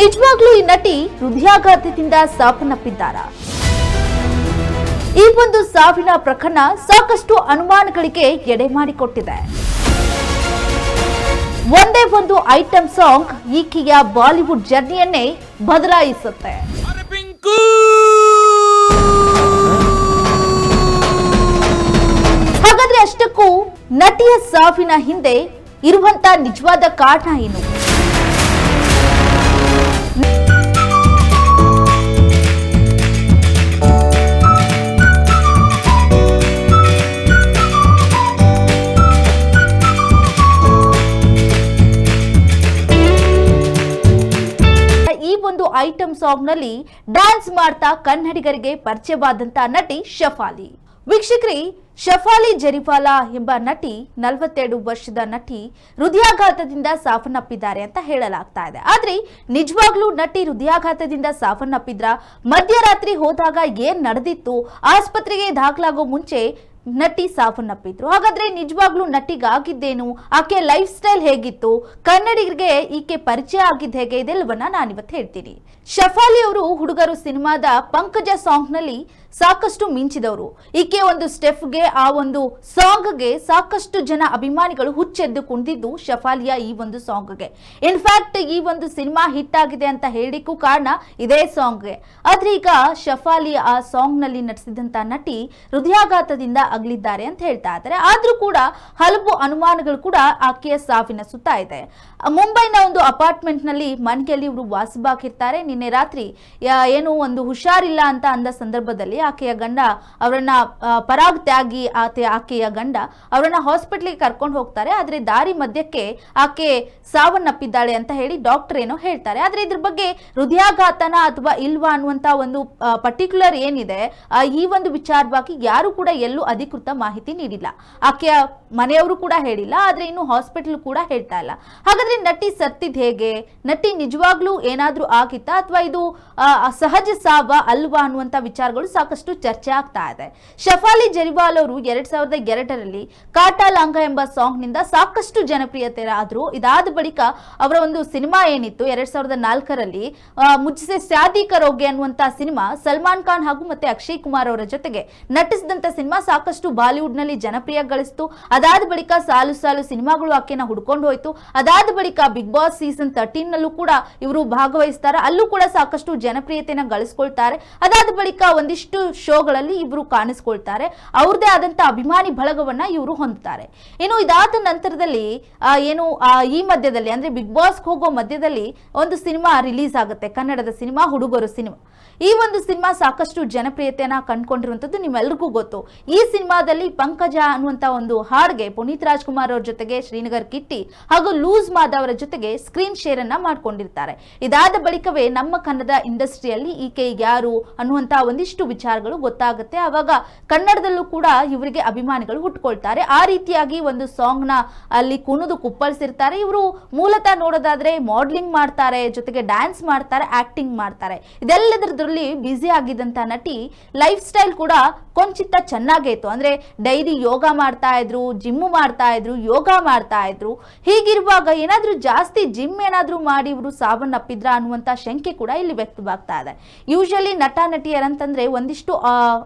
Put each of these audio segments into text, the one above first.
ನಿಜವಾಗ್ಲೂ ಈ ನಟಿ ಹೃದಯಾಘಾತದಿಂದ ಸಾವನ್ನಪ್ಪಿದ್ದಾರಾ? ಈ ಒಂದು ಸಾವಿನ ಪ್ರಕರಣ ಸಾಕಷ್ಟು ಅನುಮಾನಗಳಿಗೆ ಎಡೆ ಮಾಡಿಕೊಟ್ಟಿದೆ. ಒಂದೇ ಒಂದು ಐಟಂ ಸಾಂಗ್ ಈಕೆಯ ಬಾಲಿವುಡ್ ಜರ್ನಿಯನ್ನೇ ಬದಲಾಯಿಸುತ್ತೆ. ಹಾಗಾದ್ರೆ ಅಷ್ಟಕ್ಕೂ ನಟಿಯ ಸಾವಿನ ಹಿಂದೆ ಇರುವಂತ ನಿಜವಾದ ಕಾರಣ ಏನು? ಈ ಒಂದು ಐಟಂ ಸಾಂಗ್ ನಲ್ಲಿ ಡ್ಯಾನ್ಸ್ ಮಾಡ್ತಾ ಕನ್ನಡಿಗರಿಗೆ ಪರಿಚಯವಾದಂತ ನಟಿ ಶಫಾಲಿ. ವೀಕ್ಷಕರೇ, ಶಫಾಲಿ ಜರಿವಾಲಾ ಎಂಬ ನಟಿ 42 ವರ್ಷದ ನಟಿ ಹೃದಯಾಘಾತದಿಂದ ಸಾವನ್ನಪ್ಪಿದ್ದಾರೆ ಅಂತ ಹೇಳಲಾಗ್ತಾ ಇದೆ. ಆದ್ರೆ ನಿಜವಾಗ್ಲೂ ನಟಿ ಹೃದಯಾಘಾತದಿಂದ ಸಾವನ್ನಪ್ಪಿದ್ರ? ಮಧ್ಯರಾತ್ರಿ ಹೋದಾಗ ಏನ್ ನಡೆದಿತ್ತು? ಆಸ್ಪತ್ರೆಗೆ ದಾಖಲಾಗೋ ಮುಂಚೆ ನಟಿ ಸಾವನ್ನಪ್ಪಿದ್ರು. ಹಾಗಾದ್ರೆ ನಿಜವಾಗ್ಲೂ ನಟಿಗಾಗಿದ್ದೇನು? ಆಕೆ ಲೈಫ್ ಸ್ಟೈಲ್ ಹೇಗಿತ್ತು? ಕನ್ನಡಿಗರಿಗೆ ಈಕೆ ಪರಿಚಯ ಆಗಿದ್ದು ಹೇಗೆ? ಇದೆಲ್ಲವನ್ನ ನಾನಿವತ್ತು ಹೇಳ್ತೀನಿ. ಶಫಾಲಿ ಅವರು ಹುಡುಗರು ಸಿನಿಮಾದ ಪಂಕಜ ಸಾಂಗ್ ನಲ್ಲಿ ಸಾಕಷ್ಟು ಮಿಂಚಿದವರು. ಈಕೆ ಒಂದು ಸ್ಟೆಪ್ಗೆ, ಆ ಒಂದು ಸಾಂಗ್ಗೆ ಸಾಕಷ್ಟು ಜನ ಅಭಿಮಾನಿಗಳು ಹುಚ್ಚೆದ್ದು ಕುಣಿದಿದ್ದು ಶಫಾಲಿಯ ಈ ಒಂದು ಸಾಂಗ್ಗೆ. ಇನ್ಫ್ಯಾಕ್ಟ್ ಈ ಒಂದು ಸಿನಿಮಾ ಹಿಟ್ ಆಗಿದೆ ಅಂತ ಹೇಳಿಕ್ಕೂ ಕಾರಣ ಇದೇ ಸಾಂಗ್ಗೆ. ಆದ್ರೆ ಈಗ ಶಫಾಲಿ ಆ ಸಾಂಗ್ ನಲ್ಲಿ ನಟಿಸಿದಂತ ನಟಿ ಹೃದಯಾಘಾತದಿಂದ ಅಗಲಿದ್ದಾರೆ ಅಂತ ಹೇಳ್ತಾ ಇದ್ದಾರೆ. ಆದ್ರೂ ಕೂಡ ಹಲವು ಅನುಮಾನಗಳು ಕೂಡ ಆಕೆಯ ಸಾವಿನ ಸುತ್ತಾ ಇದೆ. ಮುಂಬೈನ ಒಂದು ಅಪಾರ್ಟ್ಮೆಂಟ್ ನಲ್ಲಿ ಮನೆಯಲ್ಲಿ ಇವರು ವಾಸವಾಗಿರ್ತಾರೆ. ನಿನ್ನೆ ರಾತ್ರಿ ಏನು ಒಂದು ಹುಷಾರಿಲ್ಲ ಅಂತ ಅಂದ ಸಂದರ್ಭದಲ್ಲಿ ಆಕೆಯ ಗಂಡ ಅವರನ್ನ ಪರಾಗ್ ತ್ಯಾಗಿ ಆಕೆಯ ಗಂಡ ಅವರನ್ನ ಹಾಸ್ಪಿಟಲ್ಗೆ ಕರ್ಕೊಂಡು ಹೋಗ್ತಾರೆ. ಆದ್ರೆ ದಾರಿ ಮಧ್ಯಕ್ಕೆ ಆಕೆ ಸಾವನ್ನಪ್ಪಿದ್ದಾಳೆ ಅಂತ ಹೇಳಿ ಡಾಕ್ಟರ್ ಏನೋ ಹೇಳ್ತಾರೆ. ಆದ್ರೆ ಇದ್ರ ಬಗ್ಗೆ ಹೃದಯಾಘಾತನ ಅಥವಾ ಇಲ್ವಾ ಅನ್ನುವಂತ ಒಂದು ಪರ್ಟಿಕ್ಯುಲರ್ ಏನಿದೆ, ಈ ಒಂದು ವಿಚಾರವಾಗಿ ಯಾರು ಕೂಡ ಎಲ್ಲೂ ಅಧಿಕೃತ ಮಾಹಿತಿ ನೀಡಿಲ್ಲ. ಆಕೆಯ ಮನೆಯವರು ಕೂಡ ಹೇಳಿಲ್ಲ. ಆದ್ರೆ ಇನ್ನು ಹಾಸ್ಪಿಟಲ್ ಕೂಡ ಹೇಳ್ತಾ ಇಲ್ಲ. ಹಾಗಾದ್ರೆ ನಟಿ ಸತ್ತಿದ್ ಹೇಗೆ? ನಟಿ ನಿಜವಾಗ್ಲೂ ಏನಾದ್ರೂ ಆಗಿತ್ತಾ ಅಥವಾ ಇದು ಸಹಜ ಸಾವ ಅಲ್ವಾ ಅನ್ನುವಂತ ವಿಚಾರಗಳು ಸಾಕಷ್ಟು ಚರ್ಚೆ ಆಗ್ತಾ ಇದೆ. ಶಫಾಲಿ ಜರಿವಾಲ್ ಅವರು 2002ರಲ್ಲಿ ಕಾಟಾಲಾಂಗ ಎಂಬ ಸಾಂಗ್ ನಿಂದ ಸಾಕಷ್ಟು ಜನಪ್ರಿಯತೆ ಆದ್ರು. ಇದಾದ ಬಳಿಕ ಅವರ ಒಂದು ಸಿನಿಮಾ ಏನಿತ್ತು 2004ರಲ್ಲಿ ಮುಜ್ಸೆ ಶಾದಿ ಕರೋಗೆ ಅನ್ನುವಂತ ಸಿನಿಮಾ ಸಲ್ಮಾನ್ ಖಾನ್ ಹಾಗೂ ಮತ್ತೆ ಅಕ್ಷಯ್ ಕುಮಾರ್ ಅವರ ಜೊತೆಗೆ ನಟಿಸಿದಂತ ಸಿನಿಮಾ ಸಾಕಷ್ಟು ಬಾಲಿವುಡ್ ನಲ್ಲಿ ಜನಪ್ರಿಯ ಗಳಿಸಿತು. ಅದಾದ ಬಳಿಕ ಸಾಲು ಸಾಲು ಸಿನಿಮಾಗಳು ಆಕೆನ ಹುಡ್ಕೊಂಡು ಹೋಯ್ತು. ಅದಾದ ಬಳಿಕ ಬಿಗ್ ಬಾಸ್ ಸೀಸನ್ 13 ನಲ್ಲೂ ಕೂಡ ಇವರು ಭಾಗವಹಿಸ್ತಾರೆ. ಅಲ್ಲೂ ಕೂಡ ಸಾಕಷ್ಟು ಜನಪ್ರಿಯತೆನ ಗಳಿಸ್ಕೊಳ್ತಾರೆ. ಅದಾದ ಬಳಿಕ ಒಂದಿಷ್ಟು ಶೋಗಳಲ್ಲಿ ಇವರು ಕಾಣಿಸ್ಕೊಳ್ತಾರೆ. ಅವ್ರದೇ ಆದಂತ ಅಭಿಮಾನಿ ಬಳಗವನ್ನ ಇವರು ಹೊಂದ್ತಾರೆ. ಇನ್ನು ಇದಾದ ನಂತರದಲ್ಲಿ ಈ ಮಧ್ಯದಲ್ಲಿ ಅಂದ್ರೆ ಬಿಗ್ ಬಾಸ್ ಹೋಗೋ ಮಧ್ಯದಲ್ಲಿ ಒಂದು ಸಿನಿಮಾ ರಿಲೀಸ್ ಆಗುತ್ತೆ, ಕನ್ನಡದ ಸಿನಿಮಾ ಹುಡುಗರು ಸಿನಿಮಾ. ಈ ಒಂದು ಸಿನಿಮಾ ಸಾಕಷ್ಟು ಜನಪ್ರಿಯತೆಯನ್ನ ಕಂಡುಕೊಂಡಿರುವಂತದ್ದು ನಿಮ್ಮೆಲ್ಲರಿಗೂ ಗೊತ್ತು. ಈ ಸಿನಿಮಾದಲ್ಲಿ ಪಂಕಜ ಅನ್ನುವಂತ ಒಂದು ಹಾಡ್ಗೆ ಪುನೀತ್ ರಾಜ್ಕುಮಾರ್ ಅವ್ರ ಜೊತೆಗೆ ಶ್ರೀನಗರ್ ಕಿಟ್ಟಿ ಹಾಗೂ ಲೂಸ್ ಮಾಧವ್ ಅವರ ಜೊತೆಗೆ ಸ್ಕ್ರೀನ್ ಶೇರ್ ಅನ್ನ ಮಾಡ್ಕೊಂಡಿರ್ತಾರೆ. ಇದಾದ ಬಳಿಕವೇ ನಮ್ಮ ಕನ್ನಡ ಇಂಡಸ್ಟ್ರಿಯಲ್ಲಿ ಈಕೆ ಯಾರು ಅನ್ನುವಂತ ಒಂದಿಷ್ಟು ವಿಚಾರಗಳು ಗೊತ್ತಾಗುತ್ತೆ. ಅವಾಗ ಕನ್ನಡದಲ್ಲೂ ಕೂಡ ಇವರಿಗೆ ಅಭಿಮಾನಿಗಳು ಹುಟ್ಕೊಳ್ತಾರೆ. ಆ ರೀತಿಯಾಗಿ ಒಂದು ಸಾಂಗ್ ನ ಅಲ್ಲಿ ಕುಣಿದು ಕುಪ್ಪಳಿಸಿರ್ತಾರೆ. ಇವರು ಮೂಲತಃ ನೋಡೋದಾದ್ರೆ ಮಾಡಲಿಂಗ್ ಮಾಡ್ತಾರೆ, ಜೊತೆಗೆ ಡ್ಯಾನ್ಸ್ ಮಾಡ್ತಾರೆ, ಆಕ್ಟಿಂಗ್ ಮಾಡ್ತಾರೆ. ಇದೆಲ್ಲದರಲ್ಲಿ ಬ್ಯುಸಿ ಆಗಿದ್ದಂತ ನಟಿ ಲೈಫ್ ಸ್ಟೈಲ್ ಕೂಡ ಕೊಂಚಿತ್ತ ಚೆನ್ನಾಗೇ ಇತ್ತು. ಅಂದ್ರೆ ಡೈಲಿ ಯೋಗ ಮಾಡ್ತಾ ಇದ್ರು, ಜಿಮ್ ಮಾಡ್ತಾ ಇದ್ರು, ಯೋಗ ಮಾಡ್ತಾ ಇದ್ರು. ಹೀಗಿರುವಾಗ ಏನಾದ್ರೂ ಜಾಸ್ತಿ ಜಿಮ್ ಏನಾದ್ರೂ ಮಾಡಿ ಇವರು ಸಾವನ್ನಪ್ಪಿದ್ರ ಅನ್ನುವಂತ ಶಂಕೆ ಕೂಡ ಇಲ್ಲಿ ವ್ಯಕ್ತವಾಗ್ತಾ ಇದೆ. ಯೂಶಲಿ ನಟ ನಟಿಯರಂತಂದ್ರೆ ಒಂದಿಷ್ಟು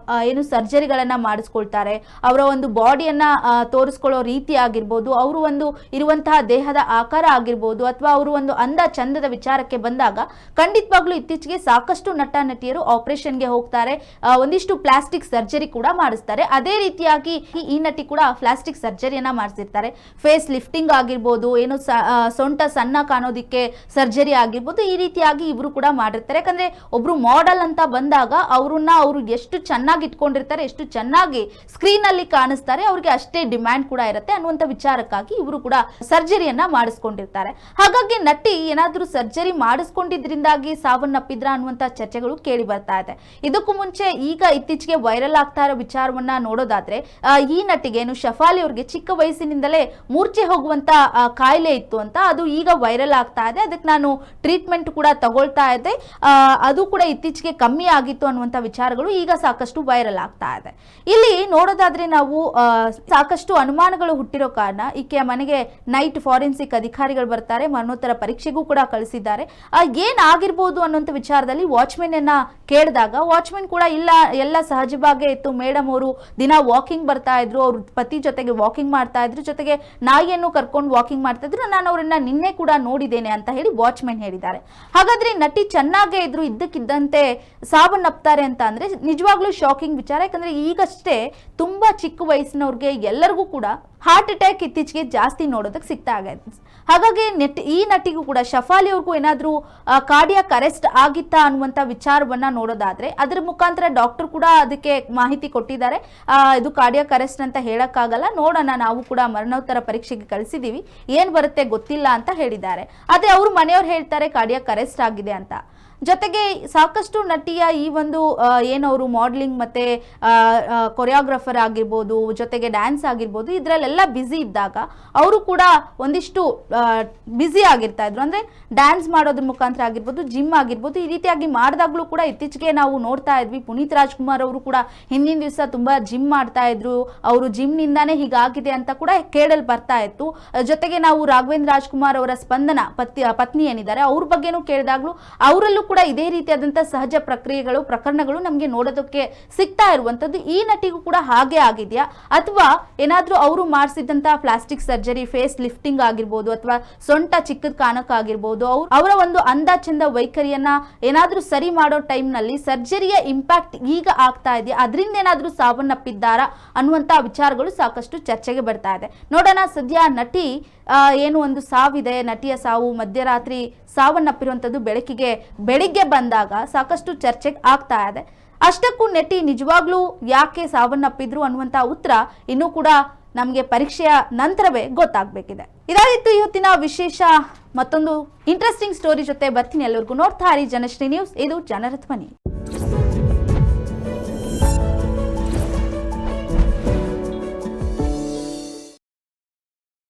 ಸರ್ಜರಿಗಳನ್ನ ಮಾಡಿಸ್ಕೊಳ್ತಾರೆ. ಅವರ ಒಂದು ಬಾಡಿಯನ್ನ ತೋರಿಸ್ಕೊಳ್ಳೋ ರೀತಿ ಆಗಿರ್ಬೋದು, ಅವರು ಒಂದು ಇರುವಂತಹ ದೇಹದ ಆಕಾರ ಆಗಿರ್ಬೋದು, ಅಥವಾ ಅವರು ಒಂದು ಅಂದ ಚಂದದ ವಿಚಾರಕ್ಕೆ ಬಂದಾಗ ಖಂಡಿತವಾಗ್ಲೂ ಇತ್ತೀಚೆಗೆ ಸಾಕಷ್ಟು ನಟ ನಟಿಯರು ಆಪರೇಷನ್ಗೆ ಹೋಗ್ತಾರೆ, ಒಂದಿಷ್ಟು ಪ್ಲಾಸ್ಟಿಕ್ ಸರ್ಜರಿ ಕೂಡ ಮಾಡಿಸ್ತಾರೆ. ಅದೇ ರೀತಿಯಾಗಿ ಈ ನಟಿ ಕೂಡ ಪ್ಲಾಸ್ಟಿಕ್ ಸರ್ಜರಿಯನ್ನ ಮಾಡಿಸಿರ್ತಾರೆ. ಫೇಸ್ ಲಿಫ್ಟಿಂಗ್ ಆಗಿರ್ಬೋದು, ಸೊಂಟ ಸಣ್ಣ ಕಾಣೋದಿಕ್ಕೆ ಸರ್ಜರಿ ಆಗಿರ್ಬೋದು, ಈ ರೀತಿಯಾಗಿ ಇವರು ಕೂಡ ಮಾಡಿರ್ತಾರೆ. ಯಾಕಂದ್ರೆ ಒಬ್ರು ಮಾಡೆಲ್ ಅಂತ ಬಂದಾಗ ಅವರು ಎಷ್ಟು ಚೆನ್ನಾಗಿ ಇಟ್ಕೊಂಡಿರ್ತಾರೆ, ಎಷ್ಟು ಚೆನ್ನಾಗಿ ಸ್ಕ್ರೀನ್ ಅಲ್ಲಿ ಕಾಣಿಸ್ತಾರೆ, ಅವ್ರಿಗೆ ಅಷ್ಟೇ ಡಿಮ್ಯಾಂಡ್ ಕೂಡ ಇರುತ್ತೆ ಅನ್ನುವಂತ ವಿಚಾರಕ್ಕಾಗಿ ಇವರು ಕೂಡ ಸರ್ಜರಿಯನ್ನ ಮಾಡಿಸ್ಕೊಂಡಿರ್ತಾರೆ. ಹಾಗಾಗಿ ನಟಿ ಏನಾದ್ರೂ ಸರ್ಜರಿ ಮಾಡಿಸ್ಕೊಂಡಿದ್ರಿಂದಾಗಿ ಸಾವನ್ನಪ್ಪಿದ್ರ ಅನ್ನುವಂತ ಚರ್ಚೆಗಳು ಕೇಳಿ ಬರ್ತಾ ಇದೆ. ಇದಕ್ಕೂ ಮುಂಚೆ ಈಗ ಇತ್ತೀಚೆಗೆ ವೈರಲ್ ಆಗ್ತಾ ಆಗ್ತಾ ಇರೋ ವಿಚಾರವನ್ನ ನೋಡೋದಾದ್ರೆ ಈ ನಟಿಗೆ ಏನು ಶಫಾಲಿ ಅವ್ರಿಗೆ ಚಿಕ್ಕ ವಯಸ್ಸಿನಿಂದಲೇ ಮೂರ್ಛೆ ಹೋಗುವಂತ ಕಾಯಿಲೆ ಇತ್ತು ಅಂತ, ಅದು ಈಗ ವೈರಲ್ ಆಗ್ತಾ ಇದೆ. ಅದಕ್ಕೆ ನಾನು ಟ್ರೀಟ್ಮೆಂಟ್ ಕೂಡ ತಗೊಳ್ತಾ ಇದ್ದೆ, ಅದು ಕೂಡ ಇತ್ತೀಚೆಗೆ ಕಮ್ಮಿ ಆಗಿತ್ತು ಅನ್ನುವಂಥ ವಿಚಾರಗಳು ಈಗ ಸಾಕಷ್ಟು ವೈರಲ್ ಆಗ್ತಾ ಇದೆ. ಇಲ್ಲಿ ನೋಡೋದಾದ್ರೆ ನಾವು ಸಾಕಷ್ಟು ಅನುಮಾನಗಳು ಹುಟ್ಟಿರೋ ಕಾರಣ ಈಕೆಯ ಮನೆಗೆ ನೈಟ್ ಫಾರೆನ್ಸಿಕ್ ಅಧಿಕಾರಿಗಳು ಬರ್ತಾರೆ, ಮರಣೋತ್ತರ ಪರೀಕ್ಷೆಗೂ ಕೂಡ ಕಳಿಸಿದ್ದಾರೆ. ಏನಾಗಿರ್ಬೋದು ಅನ್ನುವಂಥ ವಿಚಾರದಲ್ಲಿ ವಾಚ್ಮೆನ್ ಅನ್ನ ಕೇಳಿದಾಗ ವಾಚ್ಮೆನ್ ಕೂಡ ಇಲ್ಲ, ಎಲ್ಲ ಸಹಜವಾಗೇ ಇತ್ತು ಮೇಡಮ್, ಅವರು ದಿನ ವಾಕಿಂಗ್ ಬರ್ತಾ ಇದ್ರು, ಅವ್ರ ಪತಿ ಜೊತೆಗೆ ವಾಕಿಂಗ್ ಮಾಡ್ತಾ ಇದ್ರು, ಜೊತೆಗೆ ನಾಯಿಯನ್ನು ಕರ್ಕೊಂಡು ವಾಕಿಂಗ್ ಮಾಡ್ತಾ ಇದ್ರು, ನಾನು ಅವರನ್ನ ನಿನ್ನೆ ಕೂಡ ನೋಡಿದ್ದೇನೆ ಅಂತ ಹೇಳಿ ವಾಚ್ಮೆನ್ ಹೇಳಿದ್ದಾರೆ. ಹಾಗಾದ್ರೆ ನಟಿ ಚೆನ್ನಾಗೇ ಇದ್ರು, ಇದ್ದಕ್ಕಿದ್ದಂತೆ ಸಾವನ್ನಪ್ತಾರೆ ಅಂತ ಅಂದ್ರೆ ನಿಜವಾಗ್ಲೂ ಶಾಕಿಂಗ್ ವಿಚಾರ. ಯಾಕಂದ್ರೆ ಈಗಷ್ಟೇ ತುಂಬಾ ಚಿಕ್ಕ ವಯಸ್ಸಿನವ್ರಿಗೆ ಎಲ್ಲರಿಗೂ ಕೂಡ ಹಾರ್ಟ್ ಅಟ್ಯಾಕ್ ಇತ್ತೀಚೆಗೆ ಜಾಸ್ತಿ ನೋಡೋದಕ್ಕೆ ಸಿಗ್ತಾ ಇದೆ. ಹಾಗಾಗಿ ಈ ನಟಿಗೂ ಕೂಡ ಶಫಾಲಿ ಅವ್ರಿಗೂ ಏನಾದ್ರೂ ಕಾರ್ಡಿಯಾಕ್ ಅರೆಸ್ಟ್ ಆಗಿತ್ತಾ ಅನ್ನುವಂಥ ವಿಚಾರವನ್ನ ನೋಡೋದಾದ್ರೆ ಅದರ ಮುಖಾಂತರ ಡಾಕ್ಟರ್ ಕೂಡ ಅದಕ್ಕೆ ಮಾಹಿತಿ ಕೊಟ್ಟಿದ್ದಾರೆ. ಇದು ಕಾರ್ಡಿಯಾಕ್ ಅರೆಸ್ಟ್ ಅಂತ ಹೇಳಕ್ಕಾಗಲ್ಲ, ನೋಡೋಣ, ನಾವು ಕೂಡ ಮರಣೋತ್ತರ ಪರೀಕ್ಷೆಗೆ ಕಳಿಸಿದೀವಿ, ಏನ್ ಬರುತ್ತೆ ಗೊತ್ತಿಲ್ಲ ಅಂತ ಹೇಳಿದ್ದಾರೆ. ಅದೇ ಅವ್ರ ಮನೆಯವ್ರು ಹೇಳ್ತಾರೆ ಕಾರ್ಡಿಯಾಕ್ ಅರೆಸ್ಟ್ ಆಗಿದೆ ಅಂತ. ಜೊತೆಗೆ ಸಾಕಷ್ಟು ನಟಿಯ ಈ ಒಂದು ಏನವರು ಮಾಡಲಿಂಗ್ ಮತ್ತೆ ಕೊರಿಯೋಗ್ರಾಫರ್ ಆಗಿರ್ಬೋದು, ಜೊತೆಗೆ ಡ್ಯಾನ್ಸ್ ಆಗಿರ್ಬೋದು, ಇದರಲ್ಲೆಲ್ಲ ಬ್ಯುಸಿ ಇದ್ದಾಗ ಅವರು ಕೂಡ ಒಂದಿಷ್ಟು ಬ್ಯುಸಿ ಆಗಿರ್ತಾ ಇದ್ರು. ಅಂದ್ರೆ ಡ್ಯಾನ್ಸ್ ಮಾಡೋದ್ರ ಮುಖಾಂತರ ಆಗಿರ್ಬೋದು, ಜಿಮ್ ಆಗಿರ್ಬೋದು, ಈ ರೀತಿಯಾಗಿ ಮಾಡಿದಾಗ್ಲೂ ಕೂಡ ಇತ್ತೀಚೆಗೆ ನಾವು ನೋಡ್ತಾ ಇದ್ವಿ. ಪುನೀತ್ ರಾಜ್ಕುಮಾರ್ ಅವರು ಕೂಡ ಹಿಂದಿನ ದಿವಸ ತುಂಬಾ ಜಿಮ್ ಮಾಡ್ತಾ ಇದ್ರು, ಅವರು ಜಿಮ್ ನಿಂದಾನೇ ಹೀಗಾಗಿದೆ ಅಂತ ಕೂಡ ಕೇಳಲ್ ಬರ್ತಾ ಇತ್ತು. ಜೊತೆಗೆ ನಾವು ರಾಘವೇಂದ್ರ ರಾಜ್ಕುಮಾರ್ ಅವರ ಸ್ಪಂದನ ಪತ್ನಿ ಏನಿದ್ದಾರೆ ಅವ್ರ ಬಗ್ಗೆನೂ ಕೇಳಿದಾಗ್ಲೂ ಅವರಲ್ಲೂ ಕೂಡ ಇದೇ ರೀತಿಯಾದಂತಹ ಸಹಜ ಪ್ರಕರಣಗಳು ನಮಗೆ ನೋಡೋದಕ್ಕೆ ಸಿಗ್ತಾ ಇರುವಂತದ್ದು. ಈ ನಟಿಗೂ ಕೂಡ ಹಾಗೆ ಆಗಿದೆಯಾ, ಅಥವಾ ಏನಾದ್ರೂ ಅವರು ಮಾಡಿಸಿದಂತಹ ಪ್ಲಾಸ್ಟಿಕ್ ಸರ್ಜರಿ, ಫೇಸ್ ಲಿಫ್ಟಿಂಗ್ ಆಗಿರ್ಬೋದು, ಅಥವಾ ಸೊಂಟ ಚಿಕ್ಕದ್ ಕಾಣಕ್ಕಾಗಿರ್ಬೋದು, ಅವರ ಒಂದು ಅಂದ ಚಂದ ವೈಖರಿಯನ್ನ ಏನಾದ್ರೂ ಸರಿ ಮಾಡೋ ಟೈಮ್ ನಲ್ಲಿ ಸರ್ಜರಿಯ ಇಂಪ್ಯಾಕ್ಟ್ ಈಗ ಆಗ್ತಾ ಇದೆಯಾ, ಅದರಿಂದ ಏನಾದ್ರೂ ಸಾವನ್ನಪ್ಪಿದ್ದಾರಾ ಅನ್ನುವಂತ ವಿಚಾರಗಳು ಸಾಕಷ್ಟು ಚರ್ಚೆಗೆ ಬರ್ತಾ ಇದೆ. ನೋಡೋಣ. ಸದ್ಯ ನಟಿ ಏನು ಒಂದು ಸಾವಿದೆ, ನಟಿಯ ಸಾವು ಮಧ್ಯರಾತ್ರಿ ಸಾವನ್ನಪ್ಪಿರುವಂಥದ್ದು ಬೆಳಿಗ್ಗೆ ಬಂದಾಗ ಸಾಕಷ್ಟು ಚರ್ಚೆ ಆಗ್ತಾ ಇದೆ. ಅಷ್ಟಕ್ಕೂ ನಟಿ ನಿಜವಾಗ್ಲೂ ಯಾಕೆ ಸಾವನ್ನಪ್ಪಿದ್ರು ಅನ್ನುವಂಥ ಉತ್ತರ ಇನ್ನೂ ಕೂಡ ನಮಗೆ ಪರೀಕ್ಷೆಯ ನಂತರವೇ ಗೊತ್ತಾಗಬೇಕಿದೆ. ಇದಾಗಿತ್ತು ಇವತ್ತಿನ ವಿಶೇಷ. ಮತ್ತೊಂದು ಇಂಟ್ರೆಸ್ಟಿಂಗ್ ಸ್ಟೋರಿ ಜೊತೆ ಬರ್ತೀನಿ. ಎಲ್ಲರಿಗೂ ನೋಡ್ತಾ ಇರಿ ಜನಶ್ರೀ ನ್ಯೂಸ್, ಇದು ಜನರ ಧ್ವನಿ.